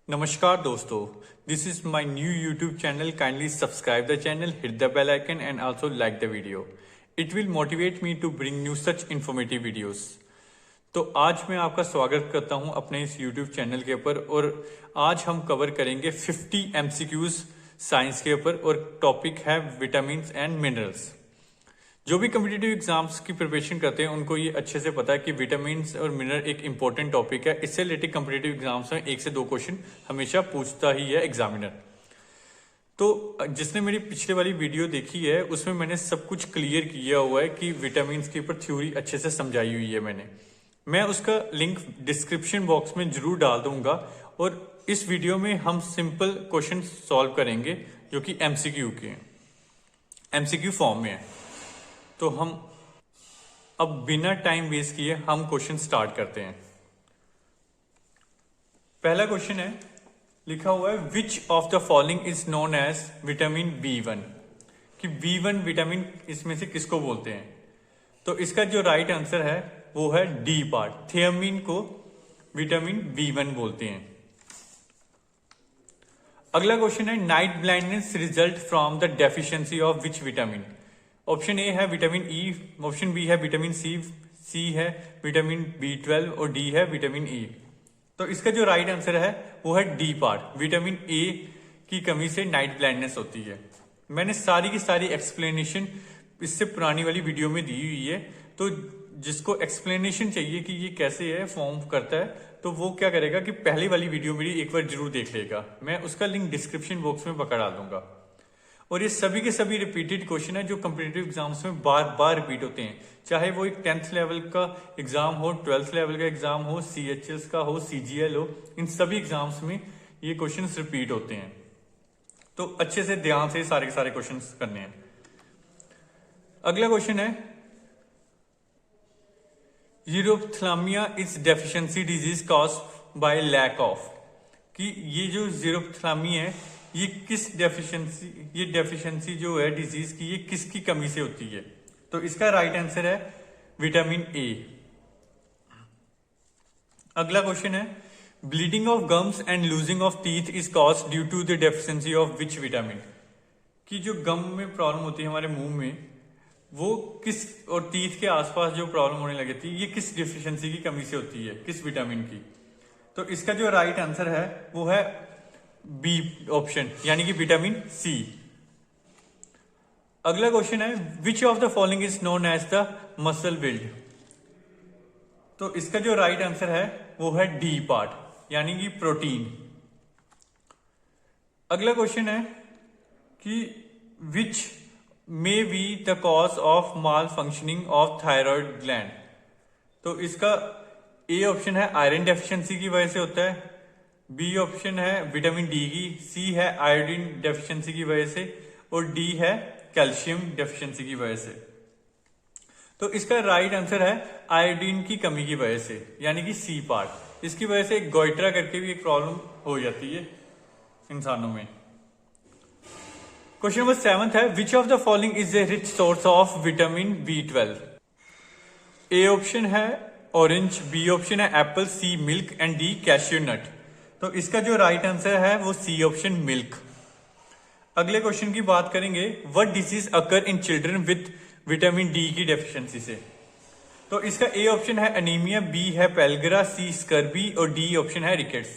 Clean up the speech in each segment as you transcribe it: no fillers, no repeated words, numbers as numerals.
नमस्कार दोस्तों, this is my new YouTube channel. Kindly subscribe the channel, hit the bell icon and also like the video. It will motivate me to bring new such informative videos. तो आज मैं आपका स्वागत करता हूं अपने इस यूट्यूब चैनल के ऊपर और आज हम कवर करेंगे 50 MCQs साइंस के ऊपर और टॉपिक है विटामिन एंड मिनरल्स. जो भी कम्पिटिटिव एग्जाम्स की प्रिपरेशन करते हैं उनको ये अच्छे से पता है कि विटामिन और मिनरल एक इंपॉर्टेंट टॉपिक है. इससे रिलेटेड कम्पिटिटिव एग्जाम्स में 1 से 2 क्वेश्चन हमेशा पूछता ही है एग्जामिनर. तो जिसने मेरी पिछले वाली वीडियो देखी है उसमें मैंने सब कुछ क्लियर किया हुआ है कि विटामिन के ऊपर थ्योरी अच्छे से समझाई हुई है मैंने. मैं उसका लिंक डिस्क्रिप्शन बॉक्स में जरूर डाल दूंगा और इस वीडियो में हम सिंपल क्वेश्चन सॉल्व करेंगे जो कि एमसीक्यू के हैं, एमसीक्यू फॉर्म में है. तो हम अब बिना टाइम वेस्ट किए हम क्वेश्चन स्टार्ट करते हैं. पहला क्वेश्चन है, लिखा हुआ है which of the following is known as vitamin B1, कि B1 विटामिन इसमें से किसको बोलते हैं. तो इसका जो राइट आंसर है वो है डी पार्ट. थियामिन को विटामिन B1 बोलते हैं. अगला क्वेश्चन है, night blindness result from the deficiency of which vitamin. Option A है विटामिन ई, ऑप्शन बी है विटामिन सी है विटामिन B12 और डी है विटामिन ई. तो इसका जो राइट आंसर है वो है डी पार्ट. विटामिन ए की कमी से नाइट ब्लाइंडनेस होती है. मैंने सारी की सारी एक्सप्लेनेशन इससे पुरानी वाली वीडियो में दी हुई है. तो जिसको एक्सप्लेनेशन चाहिए कि ये कैसे है फॉर्म करता है तो वो क्या करेगा कि पहली वाली वीडियो मेरी एक बार जरूर देख लेगा. मैं उसका लिंक डिस्क्रिप्शन बॉक्स में पकड़ा दूंगा. और ये सभी के सभी रिपीटेड क्वेश्चन है जो कम्पिटिटिव एग्जाम्स में बार बार रिपीट होते हैं. चाहे वो एक 10th लेवल का एग्जाम हो, 12th लेवल का एग्जाम हो, CHS का हो, CGL हो, इन सभी एग्जाम्स में ये क्वेश्चंस रिपीट होते हैं. तो अच्छे से ध्यान से सारे के सारे क्वेश्चंस करने हैं. अगला क्वेश्चन है, xerophthalmia is deficiency disease caused by lack of, कि ये जो जीरोप्थाल्मी है ये किस डेफिशिएंसी जो है डिजीज की, ये किसकी कमी से होती है. तो इसका राइट आंसर है विटामिन ए. अगला क्वेश्चन है, bleeding of gums and losing of teeth is caused due to the deficiency of which vitamin, कि जो गम में प्रॉब्लम होती है हमारे मुंह में वो किस, और टीथ के आसपास जो प्रॉब्लम होने लगी थी ये किस डेफिशिएंसी की कमी से होती है, किस विटामिन की. तो इसका जो राइट आंसर है वो है बी ऑप्शन, यानी कि विटामिन सी. अगला क्वेश्चन है, which of the following is known as the muscle build. तो इसका जो राइट आंसर है वो है डी पार्ट, यानी कि प्रोटीन. अगला क्वेश्चन है कि which may be the cause of malfunctioning of thyroid gland. तो इसका ए ऑप्शन है आयरन डेफिशिएंसी की वजह से होता है, बी ऑप्शन है विटामिन डी की, सी है आयोडीन डेफिशिएंसी की वजह से और डी है कैल्शियम डेफिशिएंसी की वजह से. तो इसका राइट आंसर है आयोडीन की कमी की वजह से, यानी कि सी पार्ट. इसकी वजह से गोइट्रा करके भी एक प्रॉब्लम हो जाती है इंसानों में. क्वेश्चन नंबर 7 है, which of the following is a rich source of vitamin B12. A option है ऑरेंज, बी ऑप्शन है apple, C milk and D cashew nut. तो इसका जो राइट आंसर है वो सी ऑप्शन मिल्क. अगले क्वेश्चन की बात करेंगे, what disease occur in children with vitamin D की डेफिशिएंसी से. तो इसका ए ऑप्शन है एनीमिया, बी है पेलग्रा, सी स्कर्बी और डी ऑप्शन है रिकेट्स.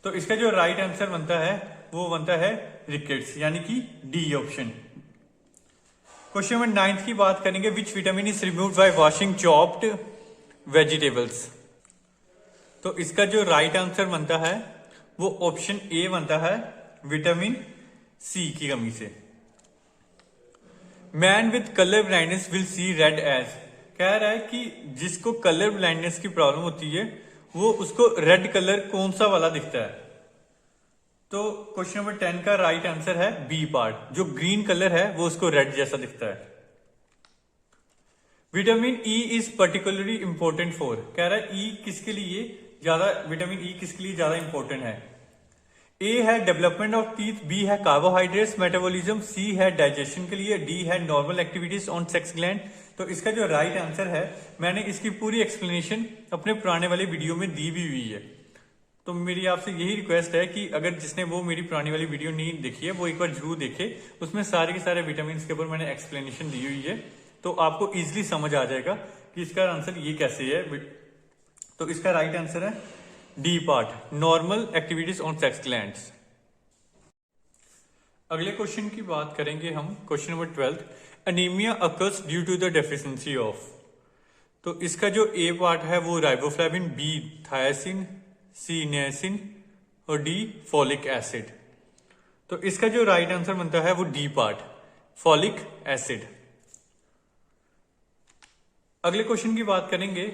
तो इसका जो राइट आंसर बनता है वो बनता है रिकेट्स, यानी कि डी ऑप्शन. क्वेश्चन नंबर 9 की बात करेंगे, which vitamin is removed by washing chopped vegetables. तो इसका जो राइट आंसर बनता है वो ऑप्शन ए बनता है विटामिन सी की कमी से. Man with colour blindness will see red as, कह रहा है कि जिसको कलर ब्लाइंडनेस की प्रॉब्लम होती है वो उसको रेड कलर कौन सा वाला दिखता है. तो क्वेश्चन नंबर 10 का राइट आंसर है बी पार्ट, जो ग्रीन कलर है वो उसको रेड जैसा दिखता है. Vitamin E is particularly important for, कह रहा है ई किसके लिए ज्यादा, विटामिन ई किसके लिए ज्यादा इंपॉर्टेंट है. ए है डेवलपमेंट ऑफ टीथ, बी है कार्बोहाइड्रेट्स मेटाबॉलिज्म, सी है डाइजेशन के लिए, डी है normal activities on sex gland. तो इसका जो राइट आंसर है, मैंने इसकी पूरी एक्सप्लेनेशन अपने पुराने वाले वीडियो में दी भी हुई है. तो मेरी आपसे यही रिक्वेस्ट है कि अगर जिसने वो मेरी पुरानी वाली वीडियो नहीं देखी है वो एक बार जरूर देखे, उसमें सारे के सारे विटामिन के ऊपर मैंने एक्सप्लेनेशन दी हुई है, तो आपको इजिली समझ आ जाएगा कि इसका आंसर ये कैसे है। तो इसका राइट आंसर है D part, normal activities on sex glands. अगले क्वेश्चन की बात करेंगे हम, question number 12, anaemia occurs due to the deficiency of. तो इसका जो ए पार्ट है वो riboflavin, B thiamine, C niacin और डी फॉलिक एसिड। तो इसका जो राइट आंसर बनता है वो डी पार्ट, फॉलिक एसिड। अगले क्वेश्चन की बात करेंगे,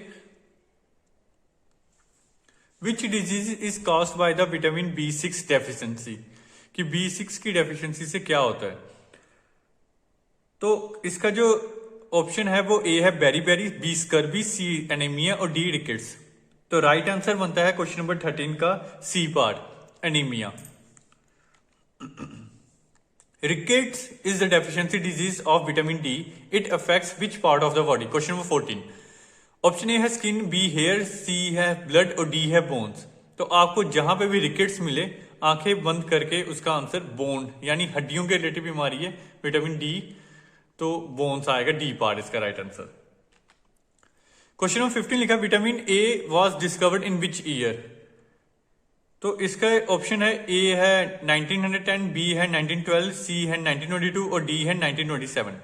which disease is caused by the vitamin B6 deficiency, कि B6 की डेफिशिएंसी से क्या होता है। तो इसका जो ऑप्शन है वो ए है बेरी, बी स्कर्बी, सी एनीमिया और डी रिकेट्स। तो राइट आंसर बनता है क्वेश्चन नंबर 13 का C part, anaemia. Rickets is the deficiency disease of vitamin D, it affects which part of the body. Question number 14, option A है skin, be here, सी है blood और D है bones. तो आपको जहां पे भी रिकेट्स मिले आंखें बंद करके उसका आंसर बोन यानी हड्डियों के रिलेटेड बीमारी है, विटामिन डी, तो बोन्स आएगा, डी पार्ट इसका राइट आंसर। क्वेश्चन नंबर 15 लिखा, vitamin A was discovered in which year. तो इसका ऑप्शन है ए है 1910, बी है 1912, सी है 1922 और डी है 1927।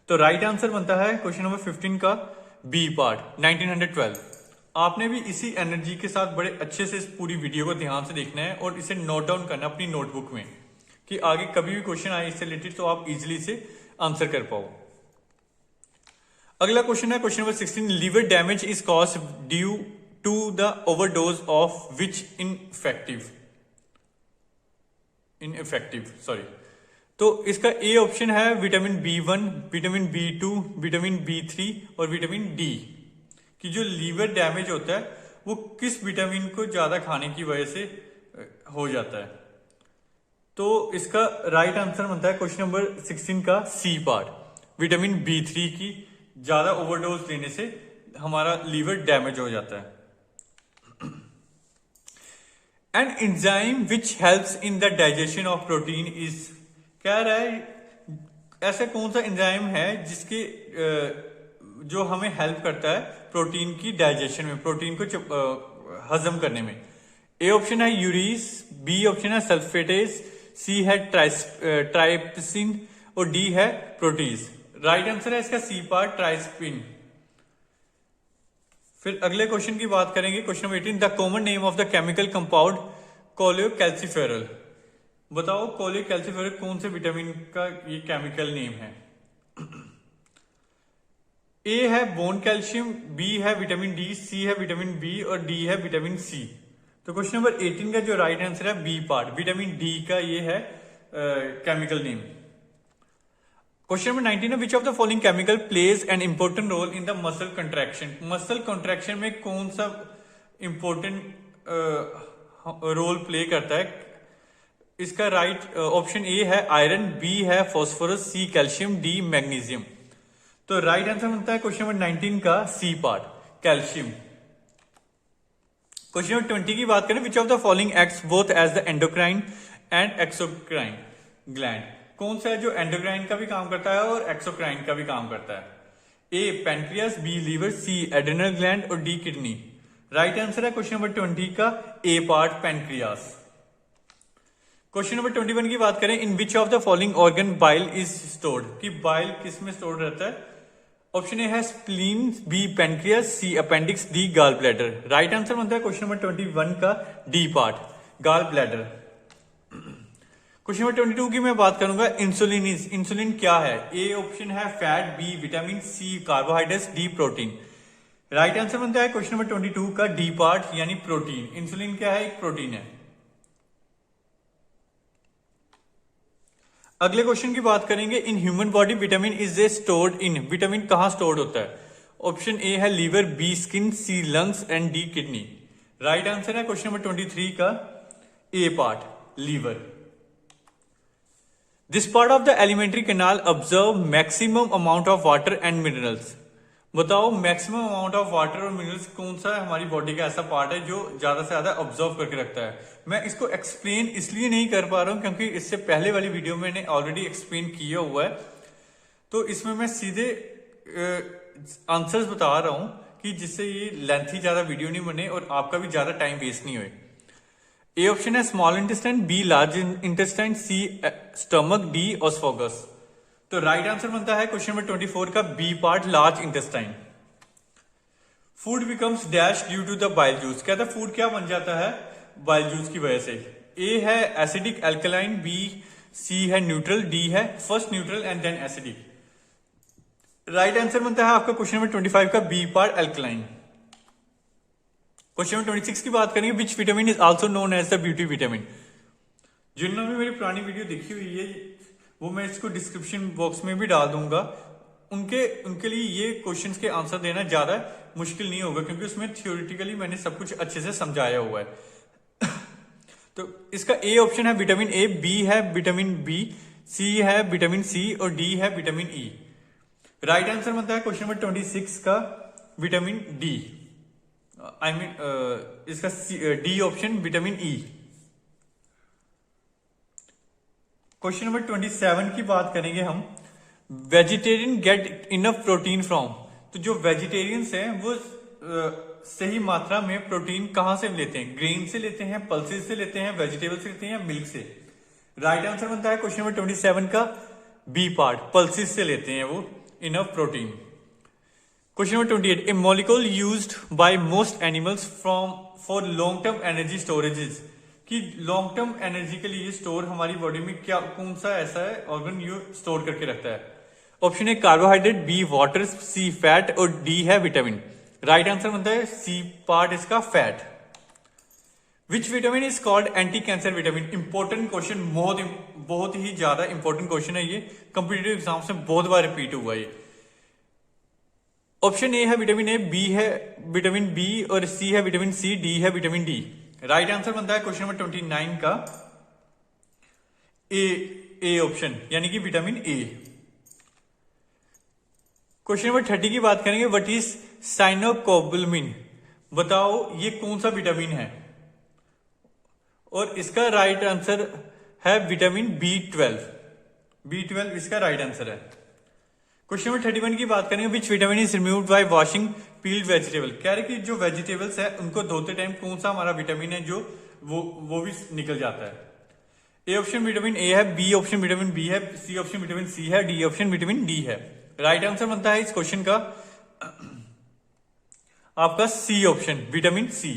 तो राइट आंसर बनता है क्वेश्चन नंबर 15 का बी पार्ट, 1912। आपने भी इसी एनर्जी के साथ बड़े अच्छे से इस पूरी वीडियो को ध्यान से देखना है और इसे नोट डाउन करना अपनी नोटबुक में, कि आगे कभी भी क्वेश्चन आए इससे रिलेटेड तो आप इजिली से आंसर कर पाओ। अगला क्वेश्चन है question number 16, liver damage is caused due to the overdose of which ineffective sorry. तो इसका ए ऑप्शन है vitamin B1, vitamin B2, vitamin B3 और विटामिन डी, कि जो लीवर डैमेज होता है वो किस विटामिन को ज्यादा खाने की वजह से हो जाता है। तो इसका राइट आंसर बनता है क्वेश्चन नंबर 16 का सी पार्ट, विटामिन B3 की ज्यादा ओवरडोज लेने से हमारा लीवर डैमेज हो जाता है। An enzyme which helps in the digestion of protein is, कह रहा है ऐसा कौन सा एंजाइम है जिसके जो हमें हेल्प करता है प्रोटीन की डाइजेशन में, प्रोटीन को हजम करने में। ए ऑप्शन है यूरीज, बी ऑप्शन है सल्फेटेज, सी है ट्राइप्सिन और डी है प्रोटीज। राइट आंसर है इसका सी पार्ट, ट्राइस्पिन। फिर अगले क्वेश्चन की बात करेंगे, question number 18, the common name of the chemical compound cholecalciferol. बताओ कोलेओकैल्सिफेरल कौन से विटामिन का ये केमिकल नेम है। ए है बोन कैल्शियम, बी है विटामिन डी, सी है विटामिन बी और डी है विटामिन सी। तो क्वेश्चन नंबर 18 का जो राइट आंसर है बी पार्ट, विटामिन डी का ये है chemical name. Question number 19, which of the following chemical plays an important role in the muscle contraction. Muscle contraction में कौन सा इंपॉर्टेंट रोल प्ले करता है। इसका राइट ऑप्शन ए है आयरन, बी है phosphorus, C calcium, D magnesium. तो right answer बनता है क्वेश्चन नंबर 19 का C part, calcium. Question number 20 की बात करें, which of the following acts both as the endocrine and exocrine gland. कौन सा है जो एंडोक्राइन का भी काम करता है और एक्सोक्राइन का भी काम करता है। A pancreas, B liver, C adrenal gland और डी किडनी। राइट आंसर है क्वेश्चन नंबर 20 का A part, pancreas. Question number 21 की बात करें, in which of the following organ bile is stored, कि बाइल किस में स्टोर्ड रहता है। ऑप्शन ए है spleen, B pancreas, C appendix, D gall bladder. Right answer बनता है क्वेश्चन नंबर 21 का D part, gall bladder. Question number 22 की मैं बात करूंगा, इंसुलिन। इंसुलिन क्या है। ए ऑप्शन है fat, B vitamin, C carbohydrates, D protein. Right answer बनता है क्वेश्चन नंबर 22 का डी पार्ट यानी प्रोटीन। इंसुलिन क्या है, एक प्रोटीन है। अगले क्वेश्चन की बात करेंगे, in human body vitamin is A stored in. Vitamin कहां स्टोर्ड होता है। ऑप्शन ए है liver, B skin, C lungs and D kidney. Right answer है क्वेश्चन नंबर 23 का A part, liver. This part of the alimentary canal observe maximum amount of water and minerals. बताओ maximum amount of water और minerals कौन सा हमारी body का ऐसा part है जो ज्यादा से ज्यादा ऑब्जर्व करके रखता है। मैं इसको एक्सप्लेन इसलिए नहीं कर पा रहा हूं क्योंकि इससे पहले वाली वीडियो में मैंने ऑलरेडी एक्सप्लेन किया हुआ है, तो इसमें मैं सीधे आंसर्स बता रहा हूं कि जिससे ये लेंथी ज्यादा वीडियो नहीं बने और आपका भी ज्यादा टाइम वेस्ट नहीं हुए। ए ऑप्शन है small intestine, B large intestine, C stomach, D oesophagus. तो राइट आंसर बनता है क्वेश्चन नंबर 24 का B part, large intestine. Food becomes dash due to the bile juice. कहता है फूड क्या बन जाता है बाइल जूस की वजह से। ए है एसिडिक एल्कलाइन, बी सी है न्यूट्रल, डी है first neutral and then acidic. Right answer बनता है आपका क्वेश्चन नंबर 25 का B part, alkaline. Question number 26 की बात करेंगे, which vitamin is also known as the beauty vitamin. जिन्होंने भी मेरी पुरानी वीडियो देखी हुई है वो मैं इसको डिस्क्रिप्शन बॉक्स में भी डाल दूंगा, उनके लिए ये क्वेश्चंस के आंसर देना ज्यादा मुश्किल नहीं होगा क्योंकि उसमें थियोरिटिकली मैंने सब कुछ अच्छे से समझाया हुआ है। तो इसका ए ऑप्शन है विटामिन ए, बी है विटामिन बी, सी है विटामिन सी और डी है विटामिन ई। राइट आंसर बनता है क्वेश्चन नंबर 26 का विटामिन डी, इसका D option vitamin E. Question number 27 की बात करेंगे हम, vegetarian get enough protein from. तो जो वेजिटेरियंस हैं वो सही मात्रा में प्रोटीन कहां से लेते हैं? ग्रेन से लेते हैं, पल्सेस से लेते हैं, वेजिटेबल से लेते हैं या मिल्क से? राइट आंसर बनता है क्वेश्चन नंबर 27 का बी पार्ट, पल्सेस से लेते हैं वो enough protein. Question number 28, A molecule used by most animals from for long term energy storages. कि लॉन्ग टर्म एनर्जी के लिए स्टोर हमारी बॉडी में क्या कौन सा ऐसा है ऑर्गन ये स्टोर करके रखता है? Option A carbohydrate, B water, C fat और डी है विटामिन। राइट आंसर बनता है सी पार्ट, इसका fat. Which vitamin is called anti cancer vitamin. Important question, बहुत ही ज्यादा इंपॉर्टेंट क्वेश्चन है ये, कॉम्पिटिटिव एग्जाम्स में बहुत बार रिपीट हुआ ये। ऑप्शन ए है विटामिन ए, बी है विटामिन बी और सी है विटामिन सी, डी है विटामिन डी। राइट आंसर बनता है क्वेश्चन नंबर 29 का ए ऑप्शन यानी कि विटामिन ए। क्वेश्चन नंबर 30 की बात करेंगे, व्हाट इज साइनोकोबालामिन। बताओ ये कौन सा विटामिन है? और इसका राइट आंसर है विटामिन B12। B12 इसका राइट आंसर है। क्वेश्चन नंबर 31 की बात करेंगे, which vitamin is removed by washing peeled vegetable. कह रहे कि जो वेजिटेबल्स है उनको धोते टाइम कौन सा हमारा विटामिन है जो वो भी निकल जाता है? ए ऑप्शन विटामिन ए है, बी ऑप्शन विटामिन बी है, सी ऑप्शन विटामिन सी है, डी ऑप्शन विटामिन डी है। राइट आंसर बनता है इस क्वेश्चन का आपका C option, vitamin C.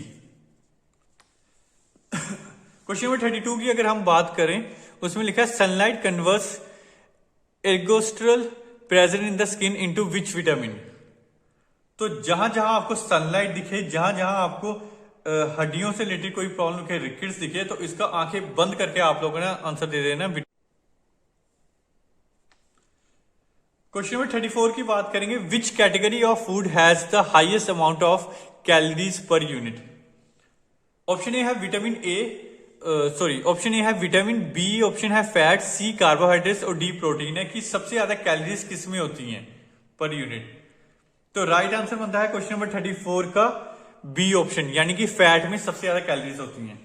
Question number 32 की अगर हम बात करें, उसमें लिखा है sunlight converts ergosterol present in the skin into which vitamin. तो जहां जहां आपको सनलाइट दिखे, जहां जहां आपको हड्डियों से रिलेटेड कोई प्रॉब्लम दिखे, रिकेट्स दिखे, तो इसका आंखें बंद करके आप लोगों ने आंसर दे देना। क्वेश्चन नंबर 34 की बात करेंगे, which category of food has the highest amount of calories per unit. Option A है विटामिन ए, ऑप्शन ए है विटामिन बी, ऑप्शन है फैट, सी कार्बोहाइड्रेट्स और डी प्रोटीन है कि सबसे ज्यादा कैलोरीज किस में होती हैं पर यूनिट। तो राइट आंसर बनता है क्वेश्चन नंबर 34 का बी ऑप्शन यानी कि फैट में सबसे ज्यादा कैलोरीज होती हैं।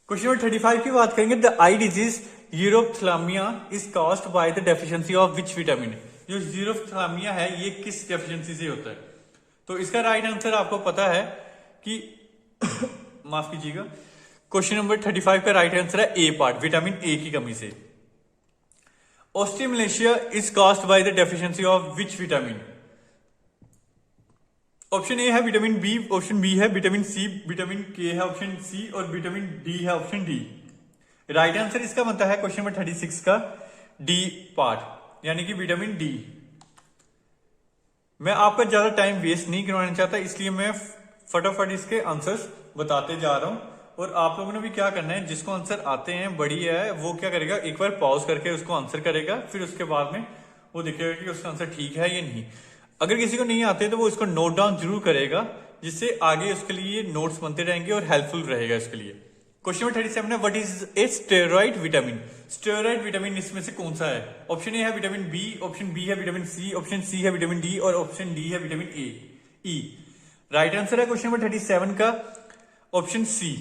क्वेश्चन नंबर 35 की बात करेंगे, the eye disease xerophthalmia is caused by the deficiency of which vitamin. जो यूरोप्थेल्मिया है ये किस डेफिशिएंसी से होता है? तो इसका राइट आंसर आपको पता है कि माफ कीजिएगा, क्वेश्चन नंबर 35 का राइट आंसर है ए पार्ट, विटामिन ए की कमी से। Osteomalacia is caused by the deficiency of which vitamin. Option A है विटामिन बी, ऑप्शन बी है विटामिन सी, विटामिन के है ऑप्शन सी और विटामिन डी है ऑप्शन डी। राइट आंसर इसका बनता है क्वेश्चन नंबर 36 का डी पार्ट यानी कि विटामिन डी। मैं आपका ज्यादा टाइम वेस्ट नहीं करवाना चाहता, इसलिए मैं फटाफट इसके आंसर्स बताते जा रहा हूं। और आप लोगों ने भी क्या करना है, जिसको आंसर आते हैं बढ़िया है, वो क्या करेगा, एक बार पॉज करके उसको आंसर करेगा, फिर उसके बाद में वो देखेगा कि उसका आंसर ठीक है या नहीं। अगर किसी को नहीं आते तो वो इसको नोट डाउन जरूर करेगा, जिससे आगे उसके लिए नोट्स बनते रहेंगे और हेल्पफुल रहेगा इसके लिए। क्वेश्चन नंबर 37 है, what is a steroid vitamin? Steroid vitamin इसमें से कौन सा है? ऑप्शन ए है विटामिन बी, ऑप्शन बी है विटामिन सी, ऑप्शन सी है विटामिन डी और ऑप्शन डी है विटामिन ई। राइट आंसर है क्वेश्चन नंबर 37 का ऑप्शन सी,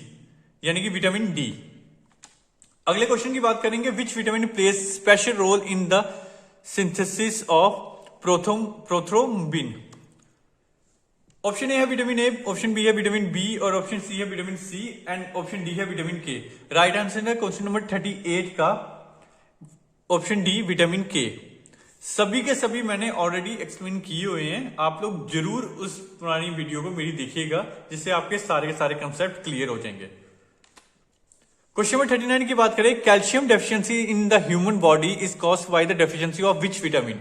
यानी कि विटामिन डी। अगले क्वेश्चन की बात करेंगे, which vitamin plays special role in the synthesis of prothrombin? Option A है विटामिन ए, ऑप्शन बी है विटामिन बी और ऑप्शन सी है vitamin C and option D है विटामिन के। राइट आंसर है क्वेश्चन नंबर 38 का option D vitamin के। सभी के सभी मैंने ऑलरेडी एक्सप्लेन किए हुए हैं, आप लोग जरूर उस पुरानी वीडियो को मेरी देखिएगा, जिससे आपके सारे के सारे कंसेप्ट क्लियर हो जाएंगे। क्वेश्चन नंबर 39 की बात करें, calcium deficiency in the human body is caused by the deficiency of which vitamin?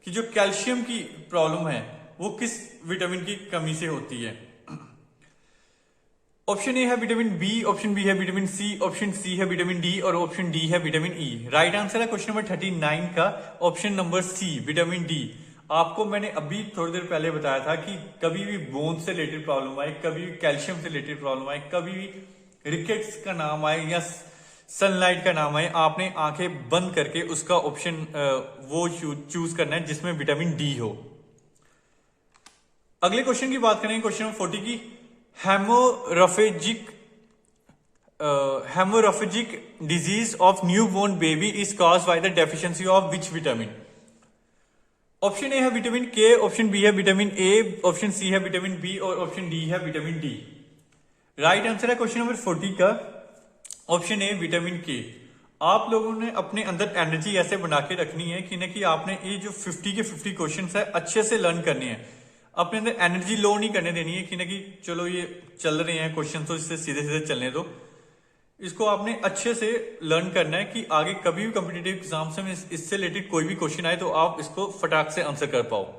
कि जो कैल्शियम की प्रॉब्लम है वो किस विटामिन की कमी से होती है? ऑप्शन ए है विटामिन बी, ऑप्शन बी है विटामिन सी, ऑप्शन सी है विटामिन डी और ऑप्शन डी है विटामिन ई। राइट आंसर है क्वेश्चन नंबर 39 का option number C vitamin D. आपको मैंने अभी थोड़ी देर पहले बताया था कि कभी भी बोन से रिलेटेड प्रॉब्लम आए, कभी भी कैल्शियम से रिलेटेड प्रॉब्लम आए, कभी भी रिकेट्स का नाम आए या सनलाइट का नाम आए, आपने आंखें बंद करके उसका ऑप्शन वो चूज करना है जिसमें विटामिन डी हो। अगले क्वेश्चन की बात करेंगे, क्वेश्चन नंबर 40 की, haemorrhagic disease of new born baby is caused by the deficiency of which vitamin? Option A है विटामिन के, ऑप्शन बी है विटामिन ए, ऑप्शन सी है विटामिन बी और ऑप्शन डी है vitamin D. Right answer है question number 40 का option A vitamin के। आप लोगों ने अपने अंदर एनर्जी ऐसे बना के रखनी है कि न कि आपने ये जो 50 के 50 क्वेश्चन है अच्छे से लर्न करने हैं, अपने अंदर एनर्जी लो नहीं करने देनी है कि ना कि चलो ये चल रहे हैं क्वेश्चन तो इससे सीधे सीधे चलने दो। इसको आपने अच्छे से लर्न करना है कि आगे कभी भी कॉम्पिटिटिव एग्जाम्स में इससे रिलेटेड कोई भी क्वेश्चन आए तो आप इसको फटाक से आंसर कर पाओ।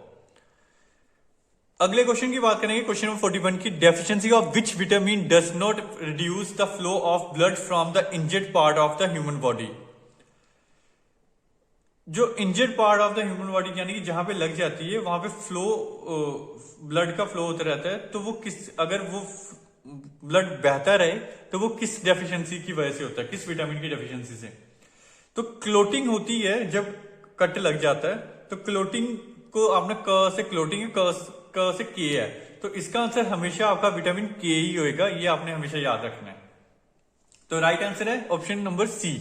अगले क्वेश्चन की बात करेंगे, क्वेश्चन नंबर 41 की, deficiency of which vitamin does not reduce the flow of blood from the injured part of the human body? जो injured part of the human body यानी कि जहां पे लग जाती है वहां पे फ्लो ब्लड का फ्लो होता रहता है, तो वो अगर वो ब्लड बहता रहे तो वो किस डेफिशिएंसी की वजह से होता है, किस विटामिन की डेफिशिएंसी से? तो क्लोटिंग होती है जब कट लग जाता है, तो क्लोटिंग को आपने क से क्लोटिंग क से के है, तो इसका आंसर हमेशा आपका विटामिन के ही होएगा, ये आपने हमेशा याद रखना है। तो राइट आंसर है option number C.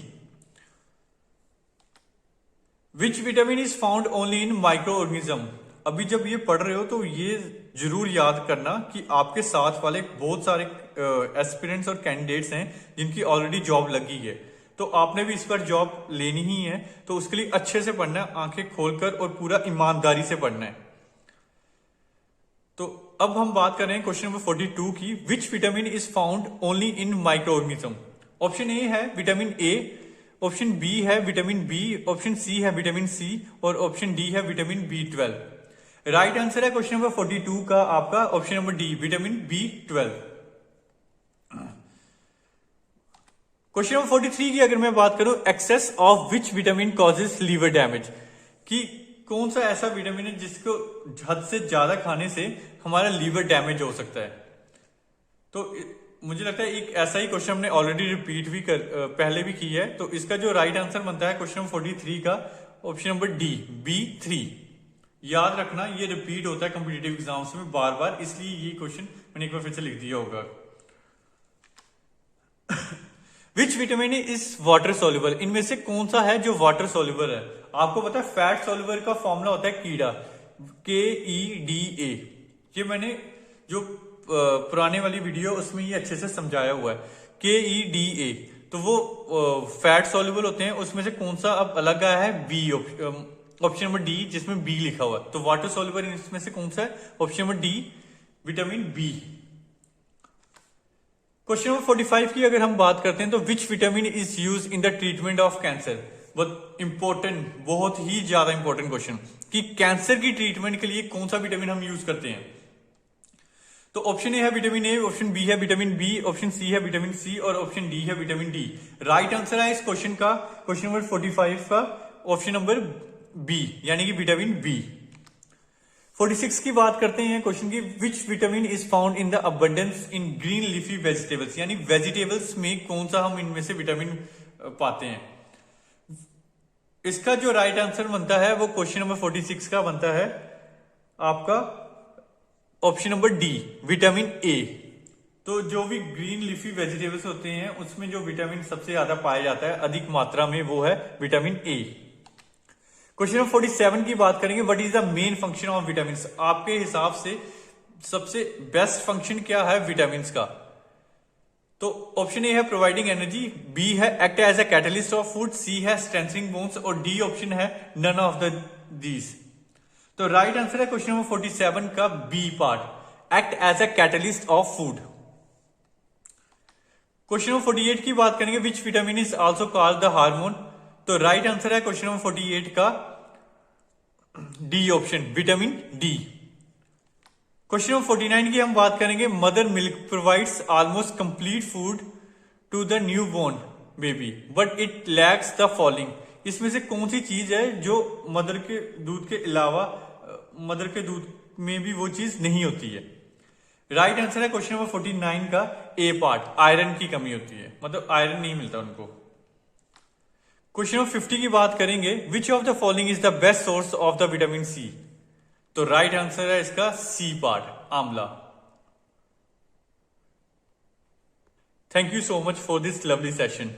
Which vitamin is found only in micro organism? अभी जब ये पढ़ रहे हो तो ये जरूर याद करना कि आपके साथ वाले बहुत सारे एस्पिरेंट्स और कैंडिडेट्स हैं जिनकी ऑलरेडी जॉब लगी है, तो आपने भी इस पर जॉब लेनी ही है, तो उसके लिए अच्छे से पढ़ना है, आंखें खोलकर और पूरा ईमानदारी से पढ़ना है। तो अब हम बात कर रहे हैं क्वेश्चन नंबर 42 की, which vitamin is found only in micro organism? Option A है विटामिन ए, ऑप्शन बी है विटामिन बी, ऑप्शन सी है विटामिन सी और ऑप्शन डी है विटामिन B12। राइट आंसर है क्वेश्चन नंबर 42 का आपका option number D vitamin B12। Question number 43 की अगर मैं बात करूं, excess of which vitamin causes liver damage? कि कौन सा ऐसा विटामिन है जिसको हद से ज्यादा खाने से हमारा लीवर डैमेज हो सकता है? तो मुझे लगता है एक ऐसा ही क्वेश्चन हमने ऑलरेडी रिपीट भी पहले भी की है, तो इसका जो राइट आंसर बनता है क्वेश्चन नंबर 43 का ऑप्शन नंबर डी B3। याद रखना ये रिपीट होता है कॉम्पिटिटिव एग्जाम्स में बार बार, इसलिए ये क्वेश्चन मैंने एक बार फिर से लिख दिया होगा। विच विटामिन इज वाटर सोल्यूबल? इनमें से कौन सा है जो वाटर सोल्यूबल है? आपको पता है फैट सोल्यूबल का फॉर्मूला होता है कीड़ा, KEDA। ये मैंने जो पुराने वाली वीडियो उसमें ये अच्छे से समझाया हुआ है, KEDA। तो वो फैट सोल्यूबल होते हैं, उसमें से कौन सा अब अलग आया है? बी, ऑप्शन नंबर डी जिसमें बी लिखा हुआ है। तो वाटर सोल्यूबल इसमें से कौन सा है? Option number D vitamin B. Question number 45 की अगर हम बात करते हैं, तो which vitamin is use in the treatment of cancer? बहुत इंपॉर्टेंट, बहुत ही ज्यादा इंपॉर्टेंट क्वेश्चन, कि कैंसर की ट्रीटमेंट के लिए कौन सा विटामिन हम यूज करते हैं? तो ऑप्शन ए है विटामिन ए, ऑप्शन बी है विटामिन बी, ऑप्शन सी है विटामिन सी और ऑप्शन डी है विटामिन डी। राइट आंसर है इस क्वेश्चन का क्वेश्चन नंबर 45 का ऑप्शन नंबर बी, यानी कि विटामिन बी। 46 की बात करते हैं क्वेश्चन की, which vitamin is found in the abundance in green leafy vegetables, यानी वेजिटेबल्स में कौन सा हम इनमें से विटामिन पाते हैं। इसका जो राइट आंसर बनता है वो क्वेश्चन नंबर 46 का बनता है आपका option number D, vitamin A. तो जो भी ग्रीन लीफी वेजिटेबल्स होते हैं उसमें जो विटामिन सबसे ज्यादा पाया जाता है अधिक मात्रा में, वो है विटामिन ए। क्वेश्चन नंबर 47 की बात करेंगे, what is the main function of vitamin. आपके हिसाब से सबसे बेस्ट फंक्शन क्या है विटामिन का। तो ऑप्शन ए है प्रोवाइडिंग एनर्जी, बी है act as a catalyst of food, C है स्ट्रेंथनिंग बोन्स, और डी ऑप्शन है नन ऑफ द दीज। तो राइट आंसर है क्वेश्चन नंबर 47 का B part, act as a catalyst of food. Question number 48 की बात करेंगे, which vitamin is also called the hormone. तो राइट आंसर है क्वेश्चन नंबर 48 का D option, vitamin D. Question number 49 की हम बात करेंगे, mother milk provides almost complete food to the new born baby but it lacks the following. इसमें से कौन सी चीज है जो मदर के दूध के अलावा मदर के दूध में भी वो चीज नहीं होती है। राइट आंसर है क्वेश्चन नंबर 49 का ए पार्ट, आयरन की कमी होती है, मतलब आयरन नहीं मिलता उनको। क्वेश्चन नंबर 50 की बात करेंगे, which of the following is the best source of the vitamin C. तो राइट आंसर है इसका C part, amla. Thank you so much for this lovely session.